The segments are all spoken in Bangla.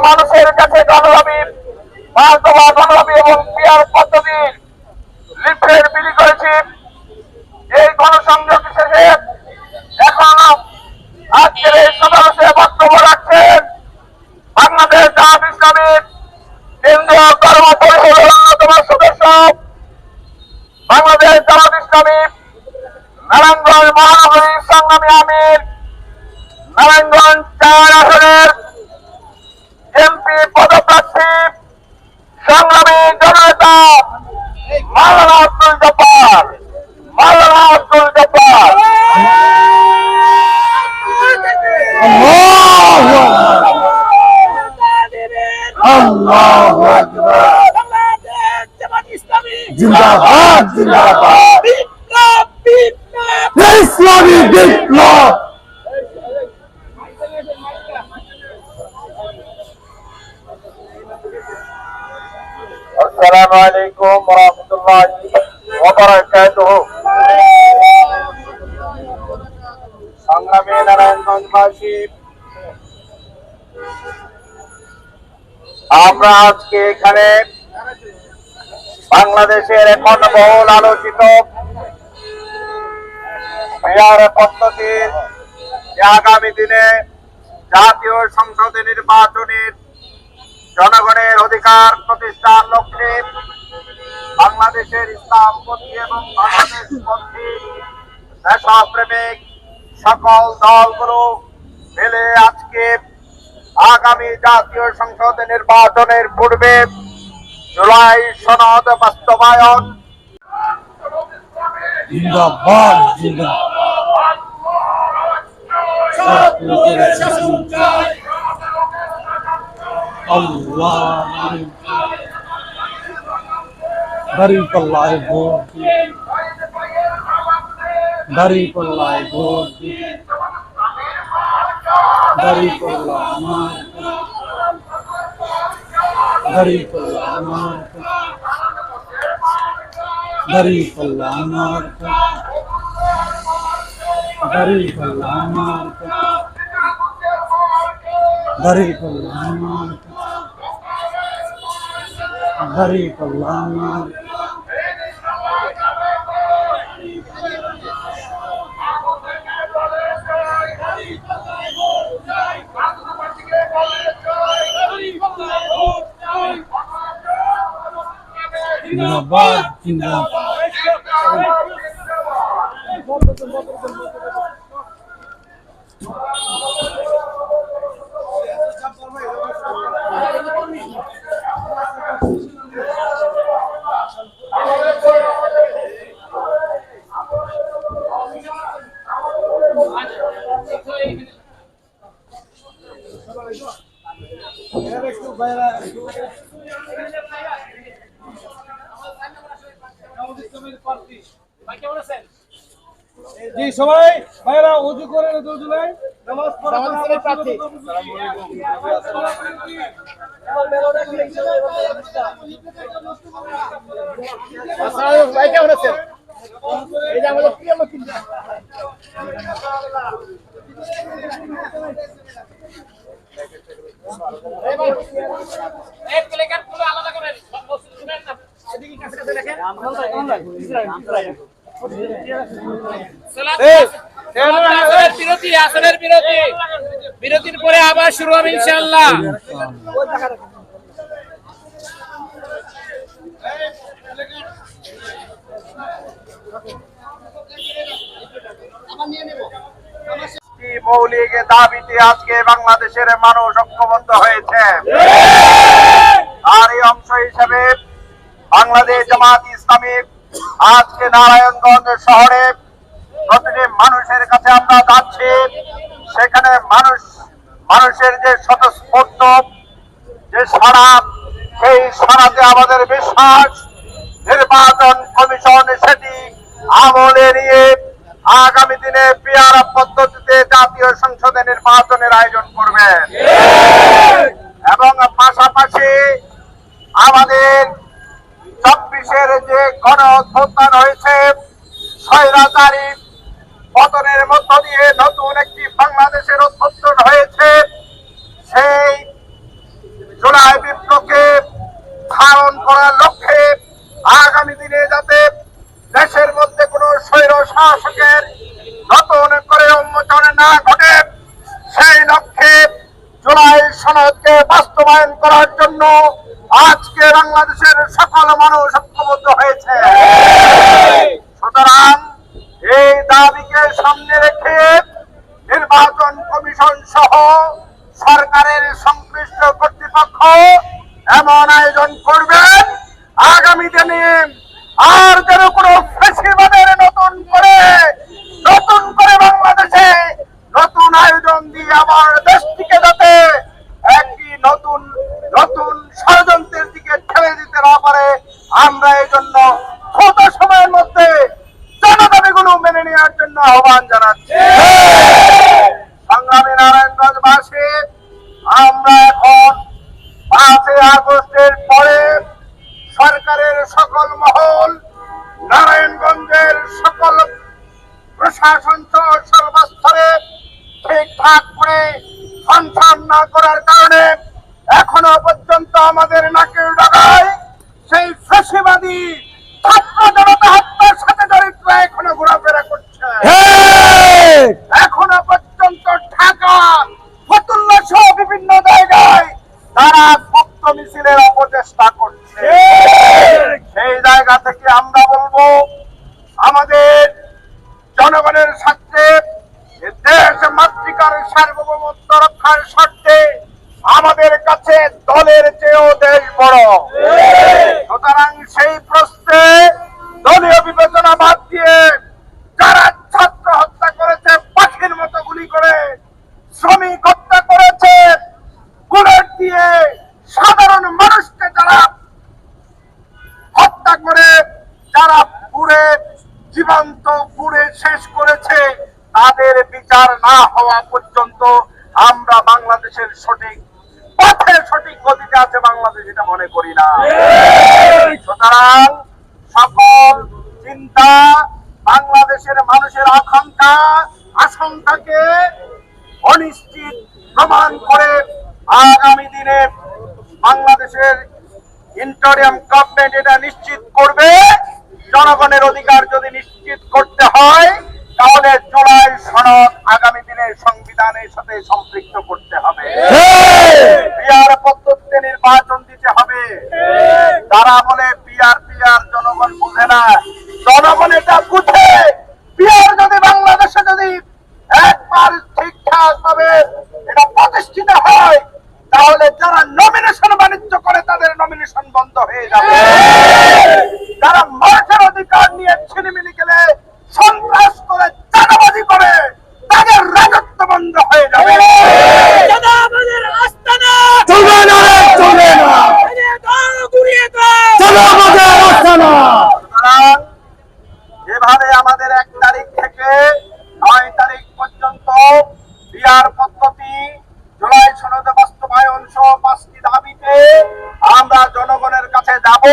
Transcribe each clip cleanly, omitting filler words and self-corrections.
মানুষের কাছে গণদাবি বাস্তবায়ন গণদাবি এবং পিয়ার পদ্ধতি লিফলেট বিলি করেছি। এই গণসংযোগ শেষে এখন আজকের এই সমাবেশে বক্তব্য রাখছেন বাংলাদেশ জামাত ইসলামীর কেন্দ্রীয় কর্ম পরিষদের অন্যতম সদস্য বাংলাদেশ জামাত ইসলামীর নারায়ণগঞ্জ মহানগরীর সংগ্রামী আমির নারায়ণগঞ্জ ৪ আসনের এমপি পদপ্রার্থী সংগ্রামী জননেতা মাওলানা আব্দুল জব্বার আল্লাহু আকবার। জিন্দাবাদ জিন্দাবাদ। ইসলামী বিপ্লব। আসসালামু আলাইকুম ওয়া রাহমাতুল্লাহি ওয়া বারাকাতুহু। সংগ্রামী নারায়ণগঞ্জবাসী, আমরা আজকে এখানে বাংলাদেশের এখন বহুল আলোচিত মেয়র পদ্ধতির আগামী দিনে জাতীয় সংসদে নির্বাচনের জনগণের অধিকার প্রতিষ্ঠার লক্ষ্যে বাংলাদেশের ইসলামপন্থী এবং বাংলাদেশপন্থী দেশপ্রেমিক সকল দলগুলো মিলে আজকে আগামী জাতীয় সংসদ নির্বাচনের পূর্বে জুলাই সনদ বাস্তবায়ন জিন্দাবাদ জিন্দাবাদ। আল্লাহ দাঁড়িপাল্লায় ভোট দিন, দাঁড়িপাল্লায় ভোট দিন, দাঁড়িপাল্লা মার্কা, দাঁড়িপাল্লা মার্কা, দাঁড়িপাল্লা মার্কা, দাঁড়িপাল্লা মার্কা, দাঁড়িপাল্লা মার্কা, দাঁড়িপাল্লা মার্কা। জিন্দাবাদ জিন্দাবাদ। জি সবাই ভাইরা ওযু করে জুলাই নামাজ পড়া প্রার্থী। আসসালামু ভাই কেমন আছেন? এই যে আমাদের প্রিয় মন্ত্রী এক ক্লিকার আসনের বিরতির পরে আবার শুরু হবে ইনশাআল্লাহ। মৌলিক দাবিতে আজকে বাংলাদেশের মানুষ ঐক্যবদ্ধ হয়েছে। আর এই অংশ হিসেবে বাংলাদেশ জামাত ইসলামী আজকে নারায়ণগঞ্জ শহরে প্রতিটি মানুষের কাছে আমরা যাচ্ছি। সেখানে মানুষের যে স্বতঃস্ফূর্ত যে সাড়া, সেই সাড়াতে আমাদের বিশ্বাস নির্বাচন কমিশন সেটি আমলে নিয়ে আগামী দিনে পিআর পদ্ধতিতে জাতীয় সংসদে নির্বাচনের আয়োজন করবেন। এবং পাশাপাশি আমাদের 24-এর যে গণ অভ্যুত্থান হয়েছে, স্বৈরাচারী পতনের মধ্য দিয়ে নতুন একটি বাংলাদেশের উদ্বোধন হয়েছে। সেই জুলাই বিপ্লবকে ধারণ করার লক্ষ্যে আগামী দিনে যাতে দেশের মধ্যে কোনো স্বৈর শাসকের নতুন করে উন্মোচন না ঘটে, সেই লক্ষ্যে জুলাই সনদকে বাস্তবায়ন করার জন্য আজকে বাংলাদেশের সকল মানুষ ঐক্যবদ্ধ হয়েছে। সুতরাং এই দাবিকে সামনে রেখে নির্বাচন কমিশন সহ সরকারের সংশ্লিষ্ট কর্তৃপক্ষ এমন আয়োজন করবেন আগামী দিনে আর যেন কোনো ফ্যাসিবাদের নতুন করে বাংলাদেশে নতুন আয়োজন দিয়ে আবার দেশটিকে যাতে একটি নতুন ষড়যন্ত্রের দিকে ঠেলে দিতে না পারে, আমরা এই জন্য দ্রুত সময়ের মধ্যে জনদাবিগুলো মেনে নেওয়ার জন্য আহ্বান জানাচ্ছি। সংগ্রামী নারায়ণগঞ্জবাসী, আমরা এখন 5 আগস্টের পরে সরকারের সকল মহল, নারায়ণগঞ্জের সকল প্রশাসন সহ সর্বস্তরে ঠিকঠাক করে ফাংশন না করার কারণে এখনো পর্যন্ত আমাদের নাকের ডাগায় সেই ফ্যাসিবাদী ছাত্র জনতা হত্যার সাথে জড়িত এখনো ঘোরাফেরা করছে। এখনো পর্যন্ত ঢাকা, ফতুল্লা সহ বিভিন্ন জায়গায় তারা গুপ্ত মিছিলের অপচেষ্টা করছে। সেই জায়গা থেকে আমরা বলবো, আমাদের জনগণের স্বার্থে, দেশ মাতৃকার সার্বভৌমত্ব রক্ষার স্বার্থে আমাদের কাছে দলের চেয়েও দেশ বড়। সুতরাং সেই প্রশ্নে দলীয় বিবেচনা বাদ দিয়ে যারা ছাত্র হত্যা করেছে, পাখির মতো গুলি করে, শ্রমিক হত্যা করেছে বুলেট দিয়ে, সাধারণ মানুষকে যারা হত্যা করে, যারা জীবন্ত পুড়ে শেষ করেছে, তাদের বিচার না হওয়া পর্যন্ত আমরা বাংলাদেশের সঠিক পথে, সঠিক গতিতে আছে বাংলাদেশ, এটা মনে করি না। সুতরাং সকল চিন্তা, বাংলাদেশের মানুষের আশঙ্কাকে অনিশ্চিত প্রমাণ করে আগামী দিনে বাংলাদেশের ইন্টারিম গভর্নমেন্ট এটা নিশ্চিত করবে। জনগণের অধিকার যদি নিশ্চিত করতে হয়, তাহলে জুলাই সনদ আগামী দিনে সংবিধানের সাথে সম্পৃক্ত করতে হবে। পিআর পদ্ধতিতে নির্বাচন দিতে হবে। তারা বলে পিআর, জনগণ বুঝে না। জনগণ এটা বুঝে। পিআর যদি বাংলাদেশে যদি একবার ঠিকঠাক ভাবে এটা প্রতিষ্ঠিত হয়, তাহলে যারা নমিনেশন বাণিজ্য করে তাদের নমিনেশন বন্ধ হয়ে যাবে। যারা মানুষের অধিকার নিয়ে ছিনিমিনি গেলে, সন্ত্রাস করে, চাঁদাবাজি করে, তাদের রাজত্ব বন্ধ হয়ে যাবে। এভাবে আমাদের 1 তারিখ থেকে 9 তারিখ পর্যন্ত পিআর পদ্ধতি, জুলাই সনদ বাস্তবায়ন সহ 5টি দাবিতে আমরা জনগণের কাছে যাব।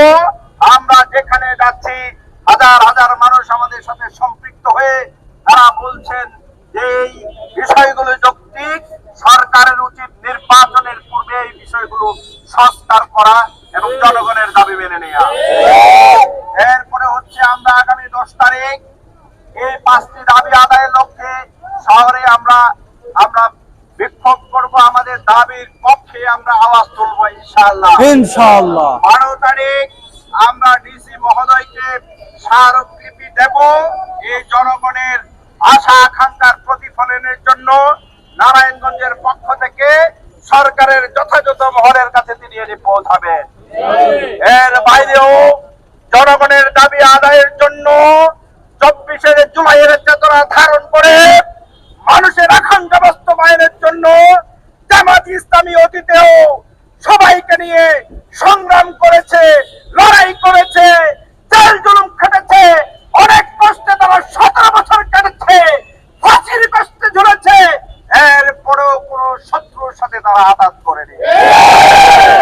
আমরা যেখানে যাচ্ছি, হাজার হাজার মানুষ আমাদের সাথে সম্পৃক্ত হয়ে তারা বলছেন যে এই বিষয়গুলো যৌক্তিক, সরকারের উচিত নির্বাচনের পূর্বে এই বিষয়গুলো সংস্কার করা এবং জনগণের দাবি মেনে নেওয়া। এরপরে হচ্ছে আমরা আগামী 10 তারিখ এই 5টি দাবি আদায়ের লক্ষ্যে শহরে আমরা বিক্ষোভ করব, আমাদের দাবির পক্ষে আমরা আওয়াজ তুলবো ইনশাআল্লাহ। ইনশাআল্লাহ 12 তারিখ আমরা ডিসি মহোদয়কে স্মারকলিপি দেব এই জনগণের আশা আকাঙ্ক্ষার প্রতিফলনের জন্য। নারায়ণগঞ্জের পক্ষ থেকে সরকারের যথাযথ মহলের কাছে তিনি এটি পৌঁছাবেন। এর বাইরেও জনগণের দাবি আদায়ের জন্য 24 জুলাইয়ের চেতনা ধারণ করে মানুষের আকাঙ্ক্ষা বাস্তবায়নের জন্য জামাত ইসলামী অতীতেও সবাইকে নিয়ে সংগ্রাম করেছে, লড়াই করেছে, জেল জুলুম খেটেছে, অনেক কষ্টে তারা 17 বছর কেটেছে, ফাঁসির কষ্টে ঝুলেছে, এরপরেও কোনো শত্রুর সাথে তারা আঘাত করেনি।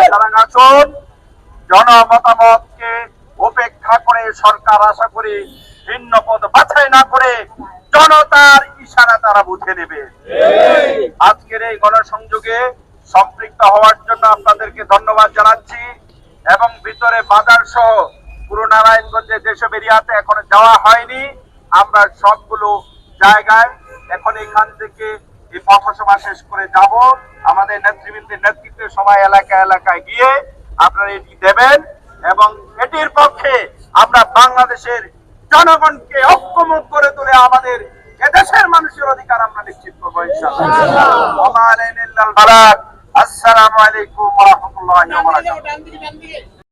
সুতরাং আসুন জনমতামতকে উপেক্ষা করে সরকার আশা করি ভিন্ন পথ বাছাই না করে জনতার ইশারা তারা বুঝে নেবে। আজকের এই গণসংযোগে সম্পৃক্ত হওয়ার জন্য আপনাদেরকে ধন্যবাদ জানাচ্ছি এবং ভিতরে বাজার সহ পুরো নারায়ণগঞ্জে যেসব এরিয়াতে এখনো যাওয়া হয়নি, আমরা সবগুলো জায়গায় এখন এখান থেকে এই পথসভা শেষ করে যাব। আমাদের নেতৃবৃন্দের নেতৃত্বে সবাই এলাকায় গিয়ে আপনারা এটি দেবেন এবং এটির পক্ষে আমরা বাংলাদেশের জনগণকে ঐক্যমত করে তুলে আমাদের এদেশের মানুষের অধিকার আমরা নিশ্চিত করবো ইনশাআল্লাহ। আসসালামু আলাইকুম ওয়া রাহমাতুল্লাহি ওয়া বারাকাতুহু।